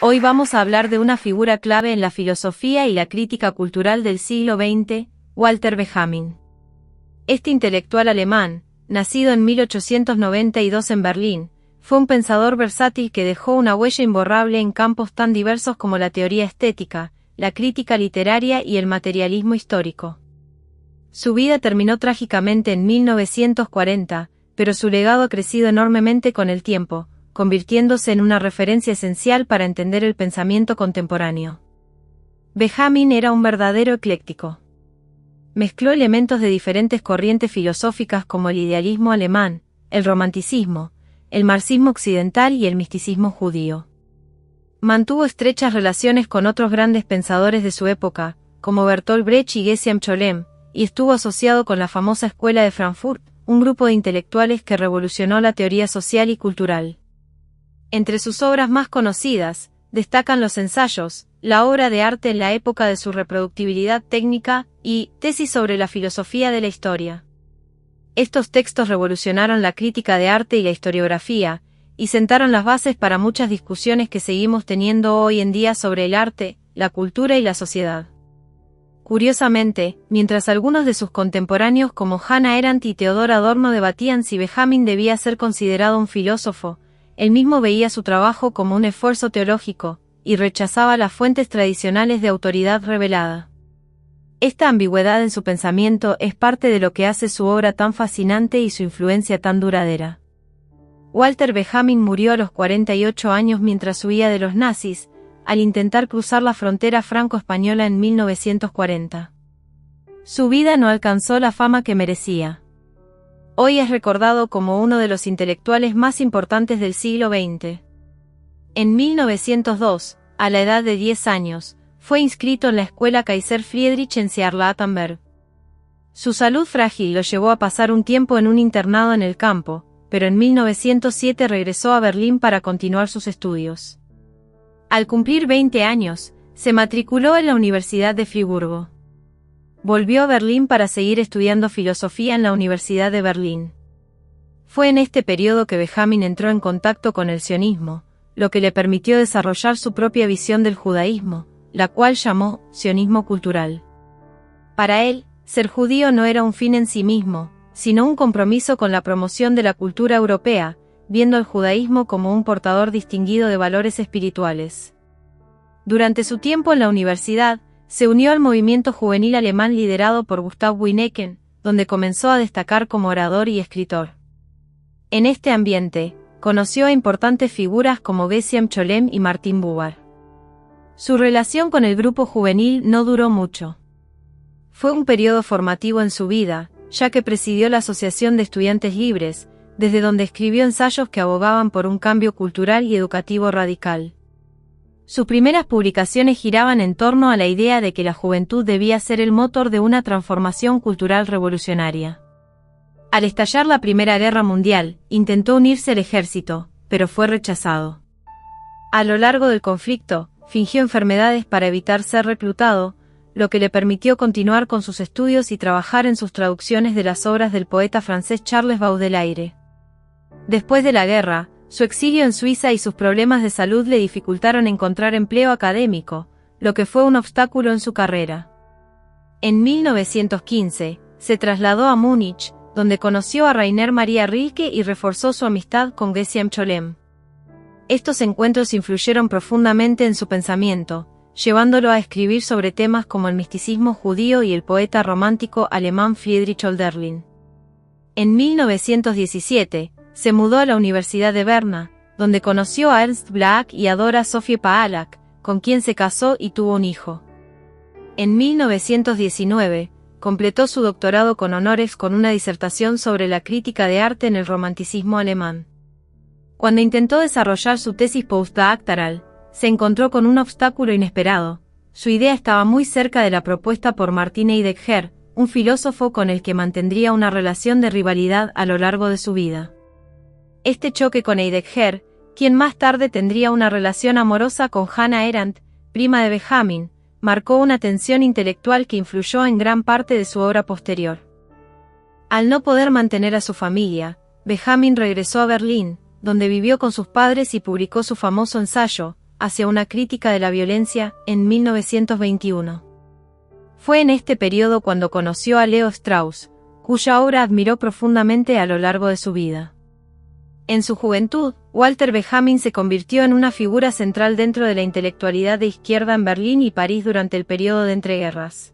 Hoy vamos a hablar de una figura clave en la filosofía y la crítica cultural del siglo XX, Walter Benjamin. Este intelectual alemán, nacido en 1892 en Berlín, fue un pensador versátil que dejó una huella imborrable en campos tan diversos como la teoría estética, la crítica literaria y el materialismo histórico. Su vida terminó trágicamente en 1940, pero su legado ha crecido enormemente con el tiempo, convirtiéndose en una referencia esencial para entender el pensamiento contemporáneo. Benjamin era un verdadero ecléctico. Mezcló elementos de diferentes corrientes filosóficas como el idealismo alemán, el romanticismo, el marxismo occidental y el misticismo judío. Mantuvo estrechas relaciones con otros grandes pensadores de su época, como Bertolt Brecht y Geshem Cholem, y estuvo asociado con la famosa Escuela de Frankfurt, un grupo de intelectuales que revolucionó la teoría social y cultural. Entre sus obras más conocidas, destacan los ensayos, la obra de arte en la época de su reproductibilidad técnica y tesis sobre la filosofía de la historia. Estos textos revolucionaron la crítica de arte y la historiografía, y sentaron las bases para muchas discusiones que seguimos teniendo hoy en día sobre el arte, la cultura y la sociedad. Curiosamente, mientras algunos de sus contemporáneos como Hannah Arendt y Theodor Adorno debatían si Benjamin debía ser considerado un filósofo, él mismo veía su trabajo como un esfuerzo teológico, y rechazaba las fuentes tradicionales de autoridad revelada. Esta ambigüedad en su pensamiento es parte de lo que hace su obra tan fascinante y su influencia tan duradera. Walter Benjamin murió a los 48 años mientras huía de los nazis, al intentar cruzar la frontera franco-española en 1940. Su vida no alcanzó la fama que merecía. Hoy es recordado como uno de los intelectuales más importantes del siglo XX. En 1902, a la edad de 10 años, fue inscrito en la Escuela Kaiser Friedrich en Saarlattenberg. Su salud frágil lo llevó a pasar un tiempo en un internado en el campo, pero en 1907 regresó a Berlín para continuar sus estudios. Al cumplir 20 años, se matriculó en la Universidad de Friburgo. Volvió a Berlín para seguir estudiando filosofía en la Universidad de Berlín. Fue en este periodo que Benjamin entró en contacto con el sionismo, lo que le permitió desarrollar su propia visión del judaísmo, la cual llamó sionismo cultural. Para él, ser judío no era un fin en sí mismo, sino un compromiso con la promoción de la cultura europea, viendo al judaísmo como un portador distinguido de valores espirituales. Durante su tiempo en la universidad, se unió al movimiento juvenil alemán liderado por Gustav Wyneken, donde comenzó a destacar como orador y escritor. En este ambiente, conoció a importantes figuras como Geshem Cholem y Martin Buber. Su relación con el grupo juvenil no duró mucho. Fue un periodo formativo en su vida, ya que presidió la Asociación de Estudiantes Libres, desde donde escribió ensayos que abogaban por un cambio cultural y educativo radical. Sus primeras publicaciones giraban en torno a la idea de que la juventud debía ser el motor de una transformación cultural revolucionaria. Al estallar la Primera Guerra Mundial, intentó unirse al ejército, pero fue rechazado. A lo largo del conflicto, fingió enfermedades para evitar ser reclutado, lo que le permitió continuar con sus estudios y trabajar en sus traducciones de las obras del poeta francés Charles Baudelaire. Después de la guerra, su exilio en Suiza y sus problemas de salud le dificultaron encontrar empleo académico, lo que fue un obstáculo en su carrera. En 1915, se trasladó a Múnich, donde conoció a Rainer Maria Rilke y reforzó su amistad con Geshem Cholem. Estos encuentros influyeron profundamente en su pensamiento, llevándolo a escribir sobre temas como el misticismo judío y el poeta romántico alemán Friedrich Hölderlin. En 1917, se mudó a la Universidad de Berna, donde conoció a Ernst Bloch y a Dora Sophie Paalach, con quien se casó y tuvo un hijo. En 1919, completó su doctorado con honores con una disertación sobre la crítica de arte en el romanticismo alemán. Cuando intentó desarrollar su tesis postdoctoral, se encontró con un obstáculo inesperado. Su idea estaba muy cerca de la propuesta por Martin Heidegger, un filósofo con el que mantendría una relación de rivalidad a lo largo de su vida. Este choque con Heidegger, quien más tarde tendría una relación amorosa con Hannah Arendt, prima de Benjamin, marcó una tensión intelectual que influyó en gran parte de su obra posterior. Al no poder mantener a su familia, Benjamin regresó a Berlín, donde vivió con sus padres y publicó su famoso ensayo, hacia una crítica de la violencia, en 1921. Fue en este periodo cuando conoció a Leo Strauss, cuya obra admiró profundamente a lo largo de su vida. En su juventud, Walter Benjamin se convirtió en una figura central dentro de la intelectualidad de izquierda en Berlín y París durante el periodo de entreguerras.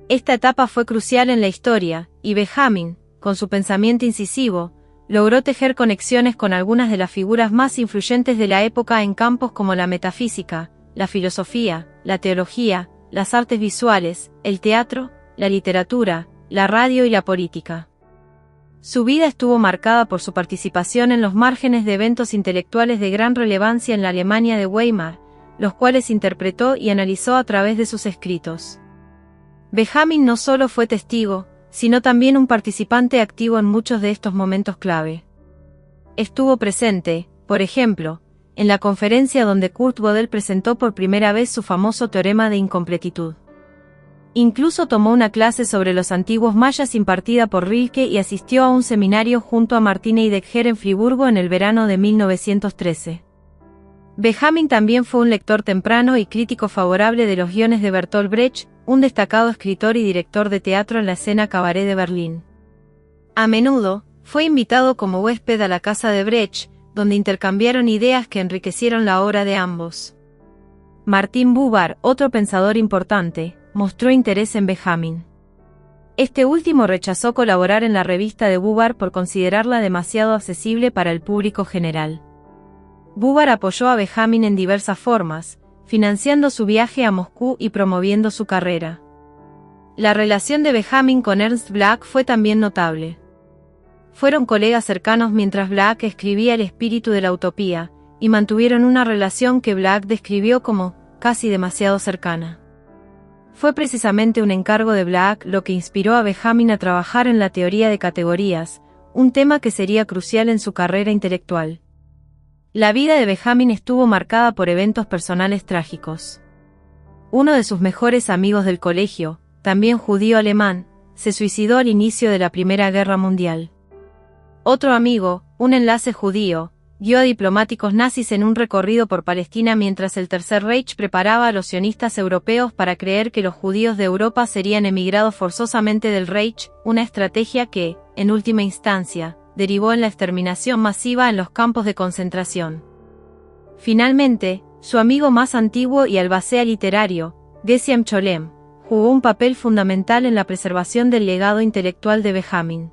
Esta etapa fue crucial en la historia, y Benjamin, con su pensamiento incisivo, logró tejer conexiones con algunas de las figuras más influyentes de la época en campos como la metafísica, la filosofía, la teología, las artes visuales, el teatro, la literatura, la radio y la política. Su vida estuvo marcada por su participación en los márgenes de eventos intelectuales de gran relevancia en la Alemania de Weimar, los cuales interpretó y analizó a través de sus escritos. Benjamin no solo fue testigo, sino también un participante activo en muchos de estos momentos clave. Estuvo presente, por ejemplo, en la conferencia donde Kurt Gödel presentó por primera vez su famoso teorema de incompletitud. Incluso tomó una clase sobre los antiguos mayas impartida por Rilke y asistió a un seminario junto a Martine Heidegger en Friburgo en el verano de 1913. Benjamin también fue un lector temprano y crítico favorable de los guiones de Bertolt Brecht, un destacado escritor y director de teatro en la escena cabaret de Berlín. A menudo, fue invitado como huésped a la casa de Brecht, donde intercambiaron ideas que enriquecieron la obra de ambos. Martin Buber, otro pensador importante, mostró interés en Benjamin. Este último rechazó colaborar en la revista de Buber por considerarla demasiado accesible para el público general. Buber apoyó a Benjamin en diversas formas, financiando su viaje a Moscú y promoviendo su carrera. La relación de Benjamin con Ernst Bloch fue también notable. Fueron colegas cercanos mientras Bloch escribía El espíritu de la utopía, y mantuvieron una relación que Bloch describió como casi demasiado cercana. Fue precisamente un encargo de Bloch lo que inspiró a Benjamin a trabajar en la teoría de categorías, un tema que sería crucial en su carrera intelectual. La vida de Benjamin estuvo marcada por eventos personales trágicos. Uno de sus mejores amigos del colegio, también judío alemán, se suicidó al inicio de la Primera Guerra Mundial. Otro amigo, un enlace judío, guió a diplomáticos nazis en un recorrido por Palestina mientras el Tercer Reich preparaba a los sionistas europeos para creer que los judíos de Europa serían emigrados forzosamente del Reich, una estrategia que, en última instancia, derivó en la exterminación masiva en los campos de concentración. Finalmente, su amigo más antiguo y albacea literario, Geshem Cholem, jugó un papel fundamental en la preservación del legado intelectual de Benjamin.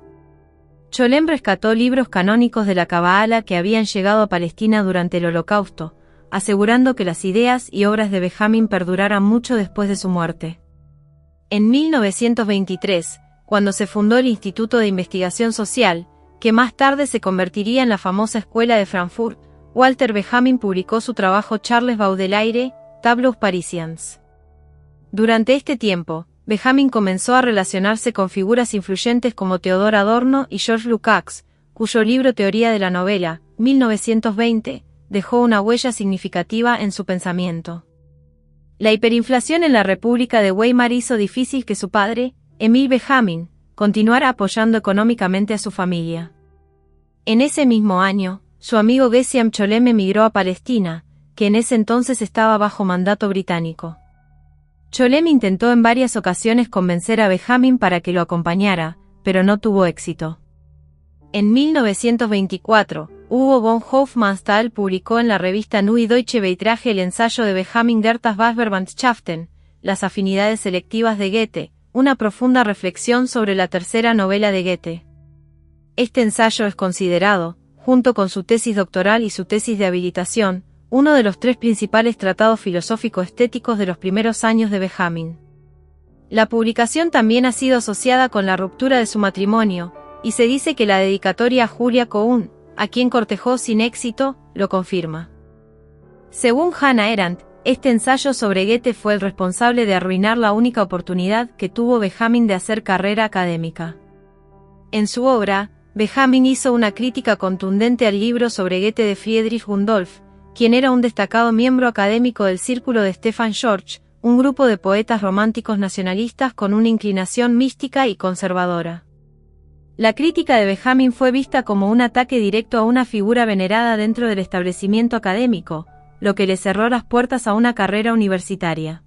Cholem rescató libros canónicos de la Cabala que habían llegado a Palestina durante el Holocausto, asegurando que las ideas y obras de Benjamin perduraran mucho después de su muerte. En 1923, cuando se fundó el Instituto de Investigación Social, que más tarde se convertiría en la famosa Escuela de Frankfurt, Walter Benjamin publicó su trabajo Charles Baudelaire, Tableaux Parisiens. Durante este tiempo, Benjamin comenzó a relacionarse con figuras influyentes como Theodor Adorno y George Lukács, cuyo libro Teoría de la novela, 1920, dejó una huella significativa en su pensamiento. La hiperinflación en la República de Weimar hizo difícil que su padre, Emil Benjamin, continuara apoyando económicamente a su familia. En ese mismo año, su amigo Geshem Cholem emigró a Palestina, que en ese entonces estaba bajo mandato británico. Cholem intentó en varias ocasiones convencer a Benjamin para que lo acompañara, pero no tuvo éxito. En 1924, Hugo von Hofmannsthal publicó en la revista Neue Deutsche Beiträge el ensayo de Benjamin Der Verwandtschaften, las afinidades selectivas de Goethe, una profunda reflexión sobre la tercera novela de Goethe. Este ensayo es considerado, junto con su tesis doctoral y su tesis de habilitación, uno de los tres principales tratados filosófico-estéticos de los primeros años de Benjamin. La publicación también ha sido asociada con la ruptura de su matrimonio, y se dice que la dedicatoria a Julia Kohn, a quien cortejó sin éxito, lo confirma. Según Hannah Arendt, este ensayo sobre Goethe fue el responsable de arruinar la única oportunidad que tuvo Benjamin de hacer carrera académica. En su obra, Benjamin hizo una crítica contundente al libro sobre Goethe de Friedrich Gundolf, quien era un destacado miembro académico del círculo de Stefan George, un grupo de poetas románticos nacionalistas con una inclinación mística y conservadora. La crítica de Benjamin fue vista como un ataque directo a una figura venerada dentro del establecimiento académico, lo que le cerró las puertas a una carrera universitaria.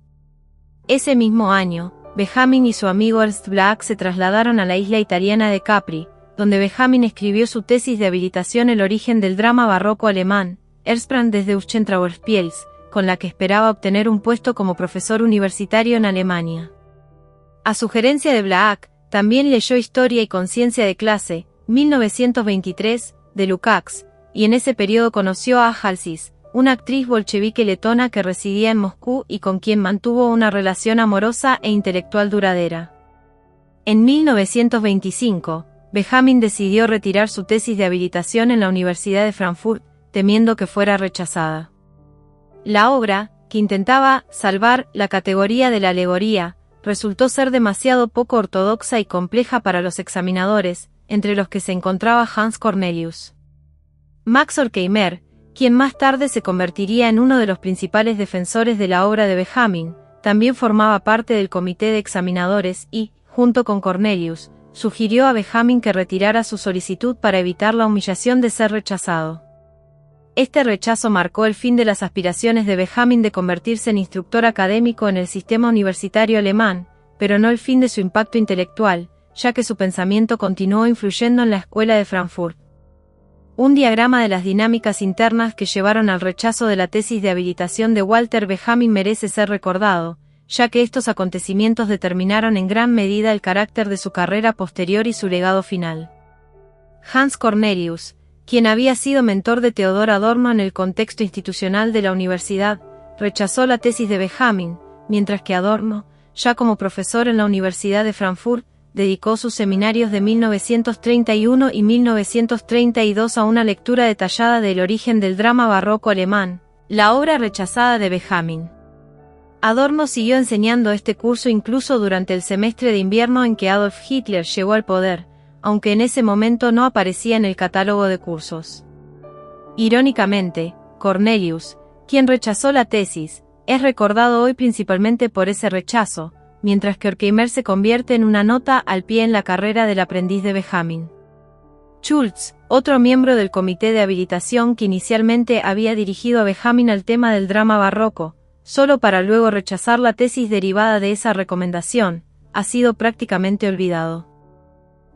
Ese mismo año, Benjamin y su amigo Ernst Bloch se trasladaron a la isla italiana de Capri, donde Benjamin escribió su tesis de habilitación El origen del drama barroco alemán, Ersprung des deutschen Trauerspiels, con la que esperaba obtener un puesto como profesor universitario en Alemania. A sugerencia de Bloch, también leyó Historia y Conciencia de clase, 1923, de Lukács, y en ese periodo conoció a Halsey, una actriz bolchevique letona que residía en Moscú y con quien mantuvo una relación amorosa e intelectual duradera. En 1925, Benjamin decidió retirar su tesis de habilitación en la Universidad de Frankfurt, temiendo que fuera rechazada. La obra, que intentaba salvar la categoría de la alegoría, resultó ser demasiado poco ortodoxa y compleja para los examinadores, entre los que se encontraba Hans Cornelius. Max Horkheimer, quien más tarde se convertiría en uno de los principales defensores de la obra de Benjamin, también formaba parte del comité de examinadores y, junto con Cornelius, sugirió a Benjamin que retirara su solicitud para evitar la humillación de ser rechazado. Este rechazo marcó el fin de las aspiraciones de Benjamin de convertirse en instructor académico en el sistema universitario alemán, pero no el fin de su impacto intelectual, ya que su pensamiento continuó influyendo en la Escuela de Frankfurt. Un diagrama de las dinámicas internas que llevaron al rechazo de la tesis de habilitación de Walter Benjamin merece ser recordado, ya que estos acontecimientos determinaron en gran medida el carácter de su carrera posterior y su legado final. Hans Cornelius, quien había sido mentor de Theodor Adorno en el contexto institucional de la universidad, rechazó la tesis de Benjamin, mientras que Adorno, ya como profesor en la Universidad de Frankfurt, dedicó sus seminarios de 1931 y 1932 a una lectura detallada del origen del drama barroco alemán, la obra rechazada de Benjamin. Adorno siguió enseñando este curso incluso durante el semestre de invierno en que Adolf Hitler llegó al poder, aunque en ese momento no aparecía en el catálogo de cursos. Irónicamente, Cornelius, quien rechazó la tesis, es recordado hoy principalmente por ese rechazo, mientras que Horkheimer se convierte en una nota al pie en la carrera del aprendiz de Benjamin. Schultz, otro miembro del comité de habilitación que inicialmente había dirigido a Benjamin al tema del drama barroco, solo para luego rechazar la tesis derivada de esa recomendación, ha sido prácticamente olvidado.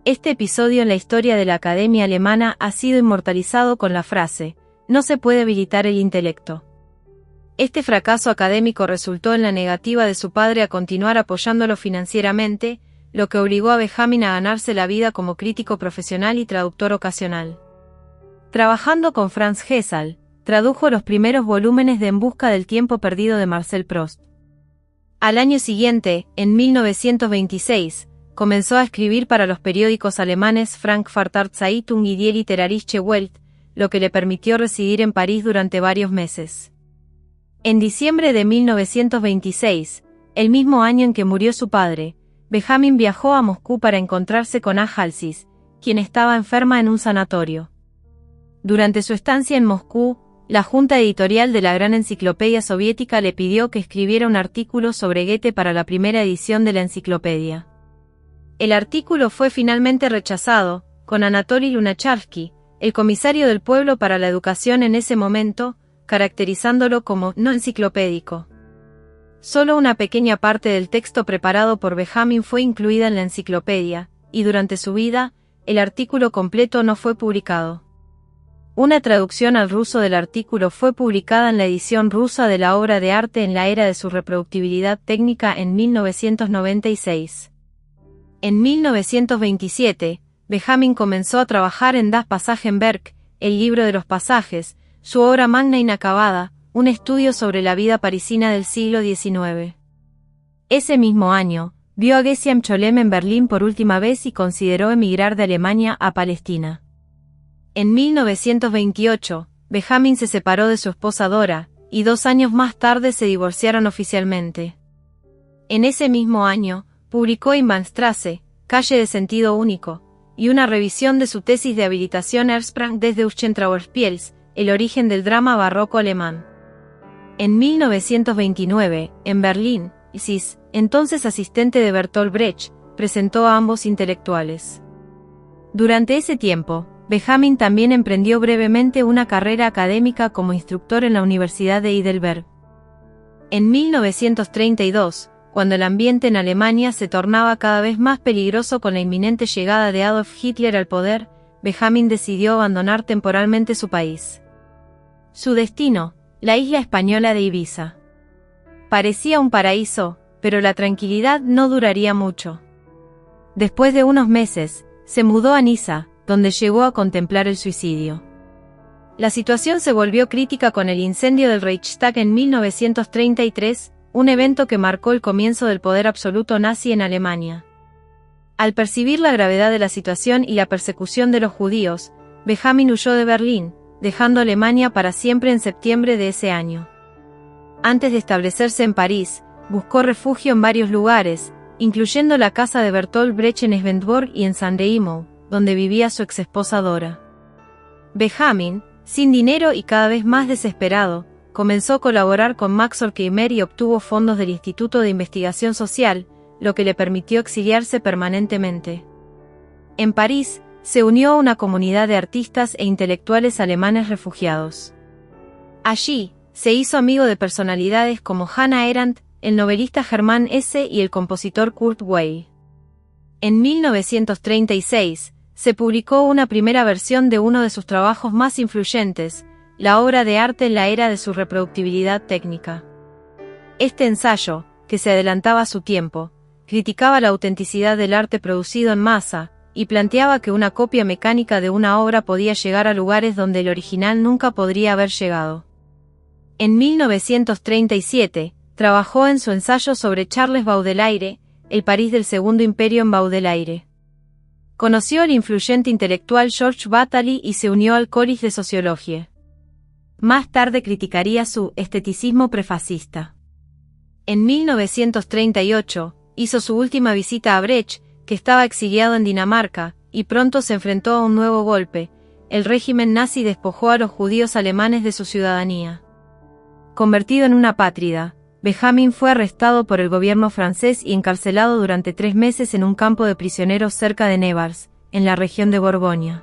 Este episodio en la historia de la Academia Alemana ha sido inmortalizado con la frase: "No se puede habilitar el intelecto". Este fracaso académico resultó en la negativa de su padre a continuar apoyándolo financieramente, lo que obligó a Benjamin a ganarse la vida como crítico profesional y traductor ocasional. Trabajando con Franz Hessel, tradujo los primeros volúmenes de En busca del tiempo perdido de Marcel Proust. Al año siguiente, en 1926, comenzó a escribir para los periódicos alemanes Frankfurter Zeitung y Die Literarische Welt, lo que le permitió residir en París durante varios meses. En diciembre de 1926, el mismo año en que murió su padre, Benjamin viajó a Moscú para encontrarse con A. Halsey, quien estaba enferma en un sanatorio. Durante su estancia en Moscú, la Junta Editorial de la Gran Enciclopedia Soviética le pidió que escribiera un artículo sobre Goethe para la primera edición de la enciclopedia. El artículo fue finalmente rechazado, con Anatoly Lunacharsky, el comisario del pueblo para la educación en ese momento, caracterizándolo como no enciclopédico. Solo una pequeña parte del texto preparado por Benjamin fue incluida en la enciclopedia, y durante su vida, el artículo completo no fue publicado. Una traducción al ruso del artículo fue publicada en la edición rusa de la obra de arte en la era de su reproductibilidad técnica en 1996. En 1927, Benjamin comenzó a trabajar en Das Passagenwerk, el libro de los pasajes, su obra magna inacabada, un estudio sobre la vida parisina del siglo XIX. Ese mismo año, vio a Geshem Cholem en Berlín por última vez y consideró emigrar de Alemania a Palestina. En 1928, Benjamin se separó de su esposa Dora, y 2 años más tarde se divorciaron oficialmente. En ese mismo año, publicó Einbahnstraße, calle de sentido único, y una revisión de su tesis de habilitación Ersprung des deutschen Trauerspiels, el origen del drama barroco alemán. En 1929, en Berlín, Sis, entonces asistente de Bertolt Brecht, presentó a ambos intelectuales. Durante ese tiempo, Benjamin también emprendió brevemente una carrera académica como instructor en la Universidad de Heidelberg. En 1932, cuando el ambiente en Alemania se tornaba cada vez más peligroso con la inminente llegada de Adolf Hitler al poder, Benjamin decidió abandonar temporalmente su país. Su destino, la isla española de Ibiza. Parecía un paraíso, pero la tranquilidad no duraría mucho. Después de unos meses, se mudó a Niza, donde llegó a contemplar el suicidio. La situación se volvió crítica con el incendio del Reichstag en 1933, un evento que marcó el comienzo del poder absoluto nazi en Alemania. Al percibir la gravedad de la situación y la persecución de los judíos, Benjamin huyó de Berlín, dejando Alemania para siempre en septiembre de ese año. Antes de establecerse en París, buscó refugio en varios lugares, incluyendo la casa de Bertolt Brecht en Svendborg y en Sandreimo, donde vivía su exesposa Dora. Benjamin, sin dinero y cada vez más desesperado, comenzó a colaborar con Max Horkheimer y obtuvo fondos del Instituto de Investigación Social, lo que le permitió exiliarse permanentemente. En París, se unió a una comunidad de artistas e intelectuales alemanes refugiados. Allí, se hizo amigo de personalidades como Hannah Arendt, el novelista Hermann Hesse y el compositor Kurt Weill. En 1936, se publicó una primera versión de uno de sus trabajos más influyentes, la obra de arte en la era de su reproductibilidad técnica. Este ensayo, que se adelantaba a su tiempo, criticaba la autenticidad del arte producido en masa, y planteaba que una copia mecánica de una obra podía llegar a lugares donde el original nunca podría haber llegado. En 1937, trabajó en su ensayo sobre Charles Baudelaire, el París del Segundo Imperio en Baudelaire. Conoció al influyente intelectual Georges Bataille y se unió al Collège de Sociologie. Más tarde criticaría su esteticismo prefascista. En 1938, hizo su última visita a Brecht, que estaba exiliado en Dinamarca, y pronto se enfrentó a un nuevo golpe. El régimen nazi despojó a los judíos alemanes de su ciudadanía. Convertido en una apátrida, Benjamin fue arrestado por el gobierno francés y encarcelado durante 3 meses en un campo de prisioneros cerca de Nevers, en la región de Borgoña.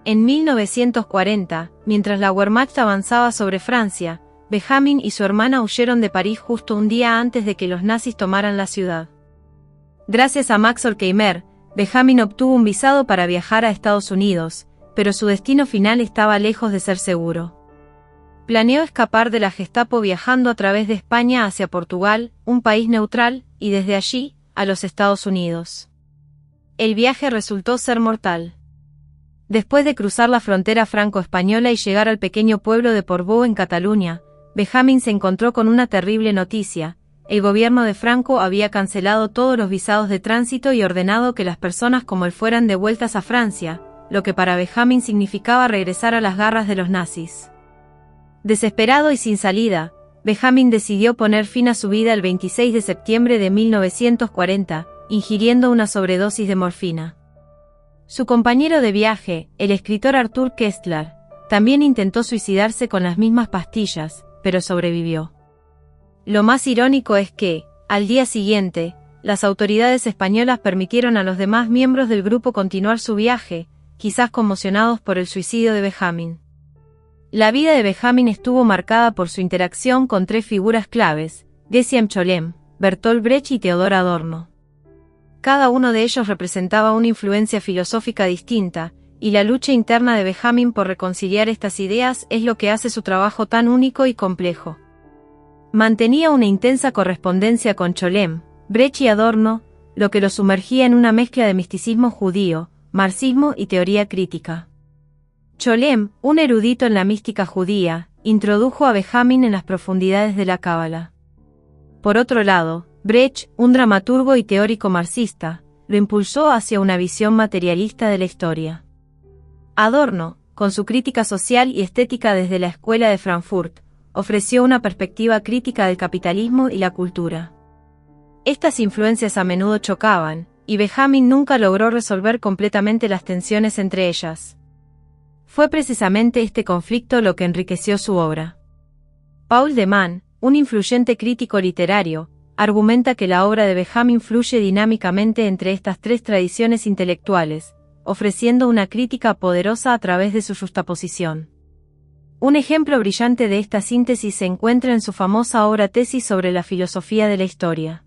En 1940, mientras la Wehrmacht avanzaba sobre Francia, Benjamin y su hermana huyeron de París justo un día antes de que los nazis tomaran la ciudad. Gracias a Max Horkheimer, Benjamin obtuvo un visado para viajar a Estados Unidos, pero su destino final estaba lejos de ser seguro. Planeó escapar de la Gestapo viajando a través de España hacia Portugal, un país neutral, y desde allí, a los Estados Unidos. El viaje resultó ser mortal. Después de cruzar la frontera franco-española y llegar al pequeño pueblo de Portbou en Cataluña, Benjamin se encontró con una terrible noticia. El gobierno de Franco había cancelado todos los visados de tránsito y ordenado que las personas como él fueran devueltas a Francia, lo que para Benjamin significaba regresar a las garras de los nazis. Desesperado y sin salida, Benjamin decidió poner fin a su vida el 26 de septiembre de 1940, ingiriendo una sobredosis de morfina. Su compañero de viaje, el escritor Arthur Koestler, también intentó suicidarse con las mismas pastillas, pero sobrevivió. Lo más irónico es que, al día siguiente, las autoridades españolas permitieron a los demás miembros del grupo continuar su viaje, quizás conmocionados por el suicidio de Benjamin. La vida de Benjamin estuvo marcada por su interacción con 3 figuras claves, Geshem Cholem, Bertolt Brecht y Theodor Adorno. Cada uno de ellos representaba una influencia filosófica distinta, y la lucha interna de Benjamin por reconciliar estas ideas es lo que hace su trabajo tan único y complejo. Mantenía una intensa correspondencia con Cholem, Brecht y Adorno, lo que lo sumergía en una mezcla de misticismo judío, marxismo y teoría crítica. Cholem, un erudito en la mística judía, introdujo a Benjamin en las profundidades de la Cábala. Por otro lado, Brecht, un dramaturgo y teórico marxista, lo impulsó hacia una visión materialista de la historia. Adorno, con su crítica social y estética desde la Escuela de Frankfurt, ofreció una perspectiva crítica del capitalismo y la cultura. Estas influencias a menudo chocaban, y Benjamin nunca logró resolver completamente las tensiones entre ellas. Fue precisamente este conflicto lo que enriqueció su obra. Paul de Man, un influyente crítico literario, argumenta que la obra de Benjamin fluye dinámicamente entre estas 3 tradiciones intelectuales, ofreciendo una crítica poderosa a través de su justaposición. Un ejemplo brillante de esta síntesis se encuentra en su famosa obra Tesis sobre la filosofía de la historia.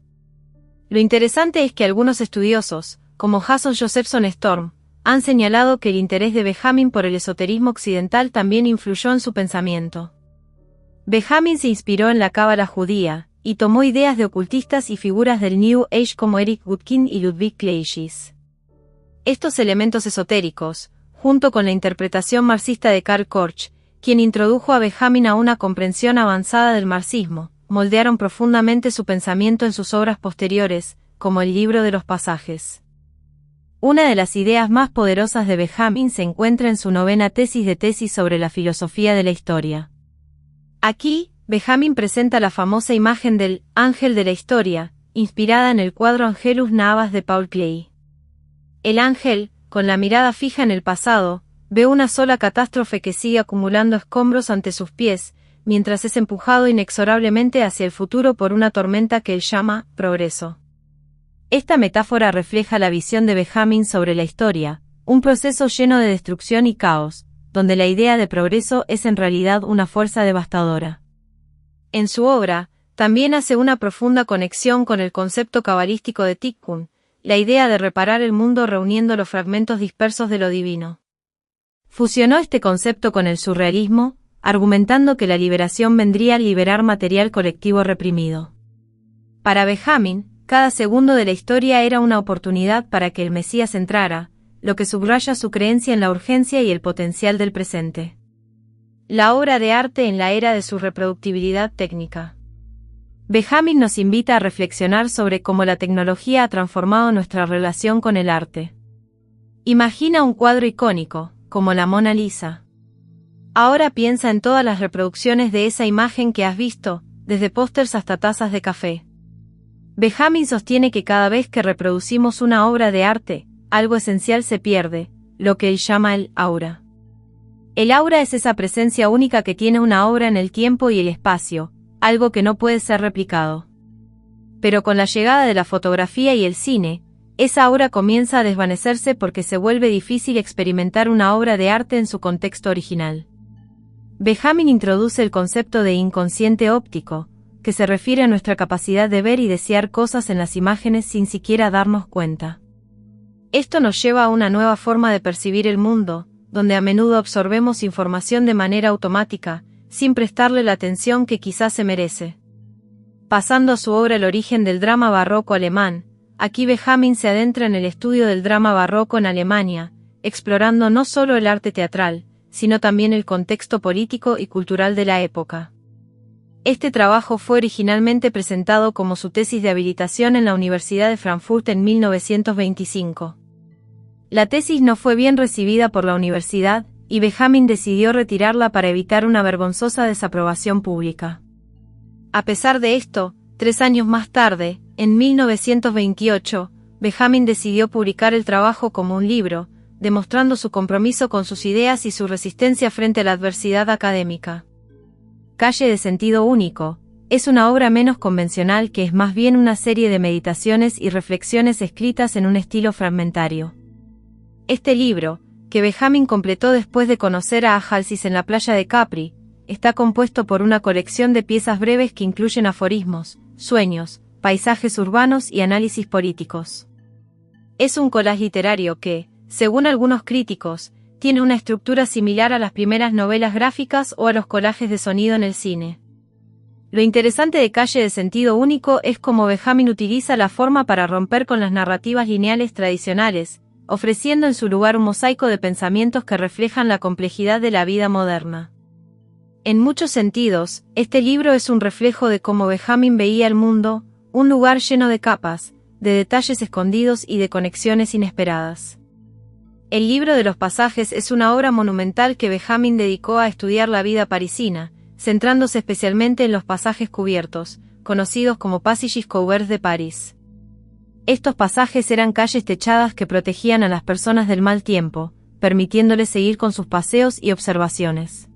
Lo interesante es que algunos estudiosos, como Jason Josephson Storm, han señalado que el interés de Benjamin por el esoterismo occidental también influyó en su pensamiento. Benjamin se inspiró en la cábala judía, y tomó ideas de ocultistas y figuras del New Age como Eric Gutkind y Ludwig Kleisches. Estos elementos esotéricos, junto con la interpretación marxista de Karl Korsch, quien introdujo a Benjamin a una comprensión avanzada del marxismo, moldearon profundamente su pensamiento en sus obras posteriores, como el Libro de los Pasajes. Una de las ideas más poderosas de Benjamin se encuentra en su novena tesis sobre la filosofía de la historia. Aquí, Benjamin presenta la famosa imagen del ángel de la historia, inspirada en el cuadro Angelus Navas de Paul Klee. El ángel, con la mirada fija en el pasado, ve una sola catástrofe que sigue acumulando escombros ante sus pies, mientras es empujado inexorablemente hacia el futuro por una tormenta que él llama progreso. Esta metáfora refleja la visión de Benjamin sobre la historia, un proceso lleno de destrucción y caos, donde la idea de progreso es en realidad una fuerza devastadora. En su obra, también hace una profunda conexión con el concepto cabalístico de Tikkun, la idea de reparar el mundo reuniendo los fragmentos dispersos de lo divino. Fusionó este concepto con el surrealismo, argumentando que la liberación vendría al liberar material colectivo reprimido. Para Benjamin, cada segundo de la historia era una oportunidad para que el Mesías entrara, lo que subraya su creencia en la urgencia y el potencial del presente. La obra de arte en la era de su reproductibilidad técnica. Benjamin nos invita a reflexionar sobre cómo la tecnología ha transformado nuestra relación con el arte. Imagina un cuadro icónico, como la Mona Lisa. Ahora piensa en todas las reproducciones de esa imagen que has visto, desde pósters hasta tazas de café. Benjamin sostiene que cada vez que reproducimos una obra de arte, algo esencial se pierde, lo que él llama el aura. El aura es esa presencia única que tiene una obra en el tiempo y el espacio, algo que no puede ser replicado. Pero con la llegada de la fotografía y el cine, esa aura comienza a desvanecerse porque se vuelve difícil experimentar una obra de arte en su contexto original. Benjamin introduce el concepto de inconsciente óptico, que se refiere a nuestra capacidad de ver y desear cosas en las imágenes sin siquiera darnos cuenta. Esto nos lleva a una nueva forma de percibir el mundo, donde a menudo absorbemos información de manera automática, sin prestarle la atención que quizás se merece. Pasando a su obra El origen del drama barroco alemán, aquí Benjamin se adentra en el estudio del drama barroco en Alemania, explorando no solo el arte teatral, sino también el contexto político y cultural de la época. Este trabajo fue originalmente presentado como su tesis de habilitación en la Universidad de Frankfurt en 1925. La tesis no fue bien recibida por la universidad, y Benjamin decidió retirarla para evitar una vergonzosa desaprobación pública. A pesar de esto, 3 años más tarde, en 1928, Benjamin decidió publicar el trabajo como un libro, demostrando su compromiso con sus ideas y su resistencia frente a la adversidad académica. Calle de sentido único, es una obra menos convencional que es más bien una serie de meditaciones y reflexiones escritas en un estilo fragmentario. Este libro, que Benjamin completó después de conocer a Halsey en la playa de Capri, está compuesto por una colección de piezas breves que incluyen aforismos, sueños, paisajes urbanos y análisis políticos. Es un collage literario que, según algunos críticos, tiene una estructura similar a las primeras novelas gráficas o a los collages de sonido en el cine. Lo interesante de Calle de sentido único es cómo Benjamin utiliza la forma para romper con las narrativas lineales tradicionales, ofreciendo en su lugar un mosaico de pensamientos que reflejan la complejidad de la vida moderna. En muchos sentidos, este libro es un reflejo de cómo Benjamin veía el mundo, un lugar lleno de capas, de detalles escondidos y de conexiones inesperadas. El Libro de los Pasajes es una obra monumental que Benjamin dedicó a estudiar la vida parisina, centrándose especialmente en los pasajes cubiertos, conocidos como passages couverts de París. Estos pasajes eran calles techadas que protegían a las personas del mal tiempo, permitiéndoles seguir con sus paseos y observaciones.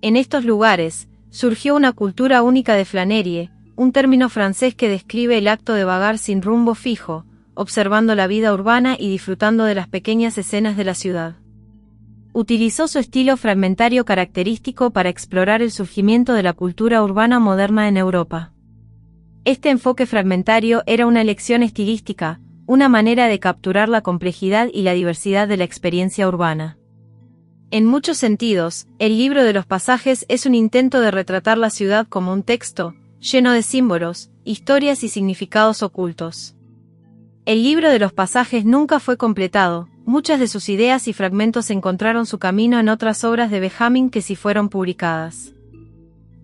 En estos lugares, surgió una cultura única de flânerie, un término francés que describe el acto de vagar sin rumbo fijo, observando la vida urbana y disfrutando de las pequeñas escenas de la ciudad. Utilizó su estilo fragmentario característico para explorar el surgimiento de la cultura urbana moderna en Europa. Este enfoque fragmentario era una elección estilística, una manera de capturar la complejidad y la diversidad de la experiencia urbana. En muchos sentidos, el libro de los pasajes es un intento de retratar la ciudad como un texto, lleno de símbolos, historias y significados ocultos. El libro de los pasajes nunca fue completado, muchas de sus ideas y fragmentos encontraron su camino en otras obras de Benjamin que sí fueron publicadas.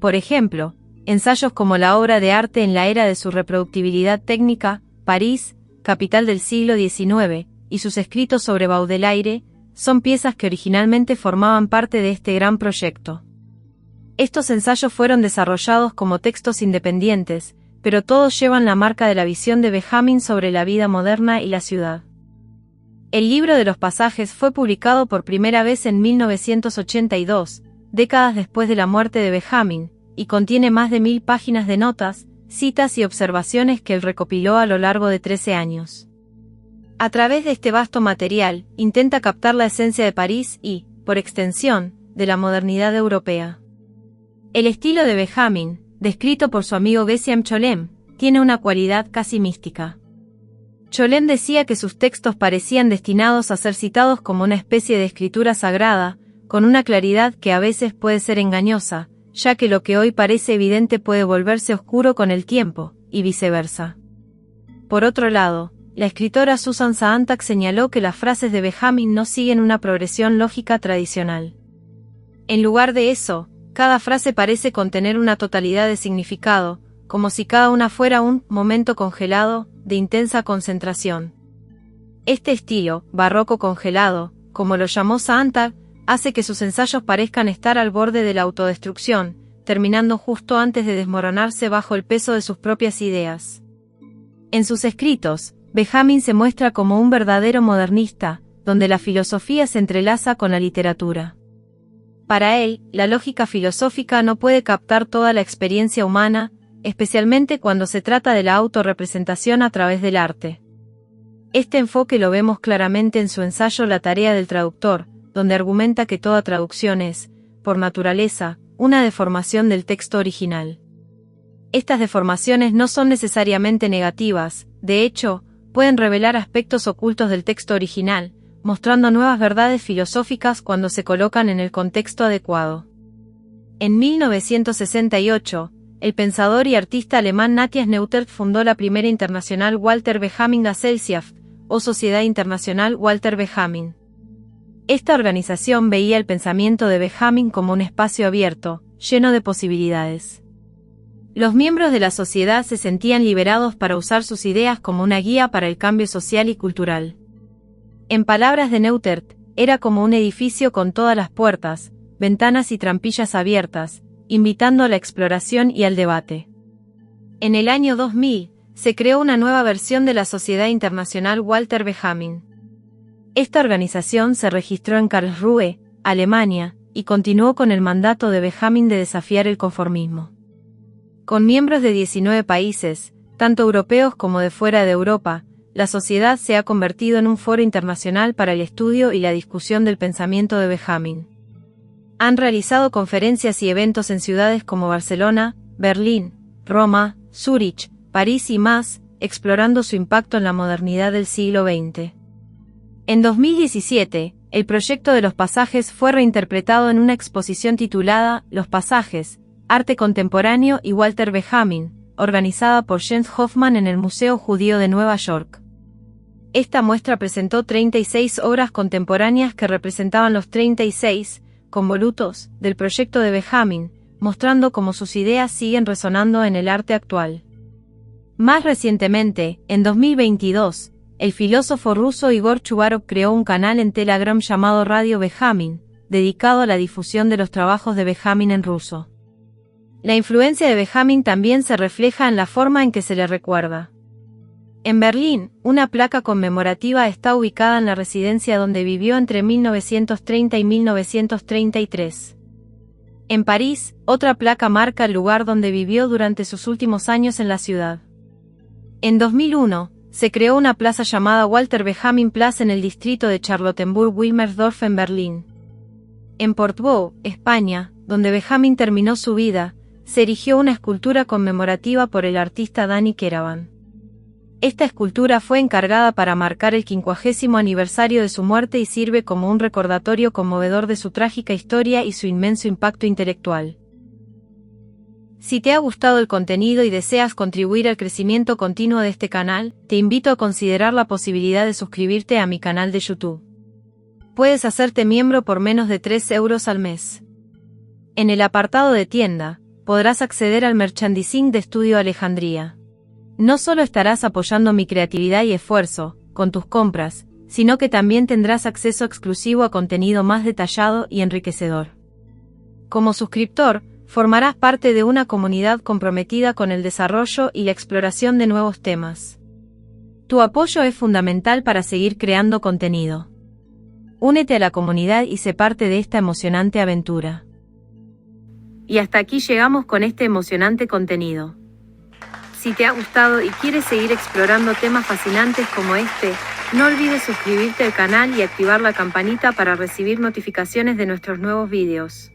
Por ejemplo, ensayos como la obra de arte en la era de su reproductibilidad técnica, París, capital del siglo XIX, y sus escritos sobre Baudelaire, son piezas que originalmente formaban parte de este gran proyecto. Estos ensayos fueron desarrollados como textos independientes, pero todos llevan la marca de la visión de Benjamin sobre la vida moderna y la ciudad. El libro de los pasajes fue publicado por primera vez en 1982, décadas después de la muerte de Benjamin, y contiene más de 1000 páginas de notas, citas y observaciones que él recopiló a lo largo de 13 años. A través de este vasto material, intenta captar la esencia de París y, por extensión, de la modernidad europea. El estilo de Benjamin, descrito por su amigo Geshem Cholem, tiene una cualidad casi mística. Cholem decía que sus textos parecían destinados a ser citados como una especie de escritura sagrada, con una claridad que a veces puede ser engañosa, ya que lo que hoy parece evidente puede volverse oscuro con el tiempo, y viceversa. Por otro lado, la escritora Susan Sontag señaló que las frases de Benjamin no siguen una progresión lógica tradicional. En lugar de eso, cada frase parece contener una totalidad de significado, como si cada una fuera un momento congelado, de intensa concentración. Este estilo, barroco congelado, como lo llamó Sontag, hace que sus ensayos parezcan estar al borde de la autodestrucción, terminando justo antes de desmoronarse bajo el peso de sus propias ideas. En sus escritos, Benjamin se muestra como un verdadero modernista, donde la filosofía se entrelaza con la literatura. Para él, la lógica filosófica no puede captar toda la experiencia humana, especialmente cuando se trata de la autorrepresentación a través del arte. Este enfoque lo vemos claramente en su ensayo La tarea del traductor, donde argumenta que toda traducción es, por naturaleza, una deformación del texto original. Estas deformaciones no son necesariamente negativas, de hecho, pueden revelar aspectos ocultos del texto original, mostrando nuevas verdades filosóficas cuando se colocan en el contexto adecuado. En 1968, el pensador y artista alemán Matthias Neutert fundó la primera internacional Walter Benjamin Gesellschaft, o Sociedad Internacional Walter Benjamin. Esta organización veía el pensamiento de Benjamin como un espacio abierto, lleno de posibilidades. Los miembros de la sociedad se sentían liberados para usar sus ideas como una guía para el cambio social y cultural. En palabras de Neutert, era como un edificio con todas las puertas, ventanas y trampillas abiertas, invitando a la exploración y al debate. En el año 2000, se creó una nueva versión de la Sociedad Internacional Walter Benjamin. Esta organización se registró en Karlsruhe, Alemania, y continuó con el mandato de Benjamin de desafiar el conformismo. Con miembros de 19 países, tanto europeos como de fuera de Europa, la sociedad se ha convertido en un foro internacional para el estudio y la discusión del pensamiento de Benjamin. Han realizado conferencias y eventos en ciudades como Barcelona, Berlín, Roma, Zúrich, París y más, explorando su impacto en la modernidad del siglo XX. En 2017, el proyecto de los pasajes fue reinterpretado en una exposición titulada Los pasajes, Arte Contemporáneo y Walter Benjamin, organizada por Jens Hoffman en el Museo Judío de Nueva York. Esta muestra presentó 36 obras contemporáneas que representaban los 36 convolutos del proyecto de Benjamin, mostrando cómo sus ideas siguen resonando en el arte actual. Más recientemente, en 2022, el filósofo ruso Igor Chubarov creó un canal en Telegram llamado Radio Benjamin, dedicado a la difusión de los trabajos de Benjamin en ruso. La influencia de Benjamin también se refleja en la forma en que se le recuerda. En Berlín, una placa conmemorativa está ubicada en la residencia donde vivió entre 1930 y 1933. En París, otra placa marca el lugar donde vivió durante sus últimos años en la ciudad. En 2001, se creó una plaza llamada Walter Benjamin Platz en el distrito de Charlottenburg-Wilmersdorf en Berlín. En Portbou, España, donde Benjamin terminó su vida, se erigió una escultura conmemorativa por el artista Dani Keravan. Esta escultura fue encargada para marcar el 50º aniversario de su muerte y sirve como un recordatorio conmovedor de su trágica historia y su inmenso impacto intelectual. Si te ha gustado el contenido y deseas contribuir al crecimiento continuo de este canal, te invito a considerar la posibilidad de suscribirte a mi canal de YouTube. Puedes hacerte miembro por menos de 3 euros al mes. En el apartado de tienda, podrás acceder al merchandising de Estudio Alejandría. No solo estarás apoyando mi creatividad y esfuerzo, con tus compras, sino que también tendrás acceso exclusivo a contenido más detallado y enriquecedor. Como suscriptor, formarás parte de una comunidad comprometida con el desarrollo y la exploración de nuevos temas. Tu apoyo es fundamental para seguir creando contenido. Únete a la comunidad y sé parte de esta emocionante aventura. Y hasta aquí llegamos con este emocionante contenido. Si te ha gustado y quieres seguir explorando temas fascinantes como este, no olvides suscribirte al canal y activar la campanita para recibir notificaciones de nuestros nuevos vídeos.